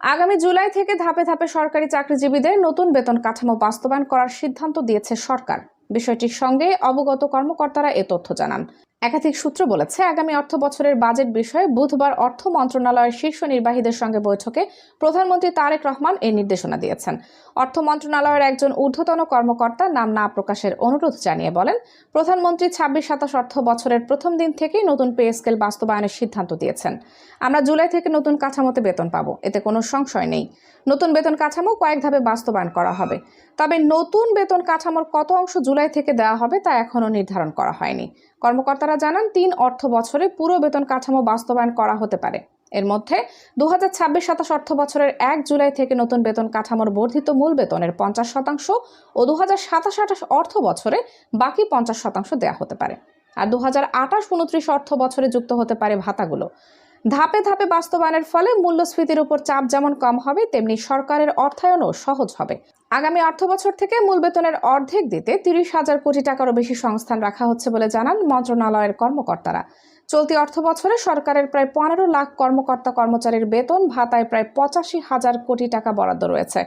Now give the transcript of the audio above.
আগামী জুলাই থেকে ধাপে ধাপে সরকারি চাকরিজীবীদের নতুন বেতন কাঠামো বাস্তবায়ন করার সিদ্ধান্ত দিয়েছে সরকার। বিষয়টির সঙ্গে অবগত কর্মকর্তারা এ তথ্য জানান। একাধিক সূত্র বলেছে, আগামী অর্থ বছরের বাজেট বিষয়ে বুধবার অর্থ মন্ত্রণালয়ের শীর্ষ নির্বাহীদের সঙ্গে বৈঠকে প্রধানমন্ত্রী তারেক রহমান এই নির্দেশনা দিয়েছেন। অর্থ মন্ত্রণালয়ের একজন ঊর্ধ্বতন কর্মকর্তা নাম না প্রকাশের অনুরোধ জানিয়ে বলেন, প্রধানমন্ত্রী ২৬-২৭ অর্থ বছরের প্রথম দিন থেকেই নতুন পে স্কেল বাস্তবায়নের সিদ্ধান্ত দিয়েছেন। আমরা জুলাই থেকে নতুন কাঠামোতে বেতন পাবো, এতে কোনো সংশয় নেই। নতুন বেতন কাঠামো কয়েক ধাপে বাস্তবায়ন করা হবে। তবে নতুন বেতন কাঠামোর কত অংশ জুলাই থেকে দেওয়া হবে তা এখনো নির্ধারণ করা হয়নি। কর্মকর্তারা জানান, ৩ অর্থ বছরে পুরো বেতন কাঠামো বাস্তবায়ন করা হতে পারে। এর মধ্যে ২০২৬-২৭ অর্থ বছরের ১ জুলাই থেকে নতুন বেতন কাঠামোর বর্ধিত মূল বেতনের ৫০% ও ২০২৭-২৮ অর্থ বছরে বাকি ৫০% দেওয়া হতে পারে। আর ২০২৮-২৯ অর্থ বছরে যুক্ত হতে পারে ভাতাগুলো। ধাপে ধাপে বাস্তবায়নের ফলে মূল্যস্ফীতির উপর চাপ যেমন কম হবে, তেমনি সরকারের অর্থায়নও সহজ হবে। আগামী অর্থবছর থেকে মূল বেতনের অর্ধেক দিতে ৩০,০০০ কোটি টাকারও বেশি সংস্থান রাখা হচ্ছে বলে জানান মন্ত্রণালয়ের কর্মকর্তারা। চলতি অর্থবছরে সরকারের প্রায় ১৫ লাখ কর্মকর্তা কর্মচারীর বেতন ভাতায় প্রায় ৮৫,০০০ কোটি টাকা বরাদ্দ রয়েছে।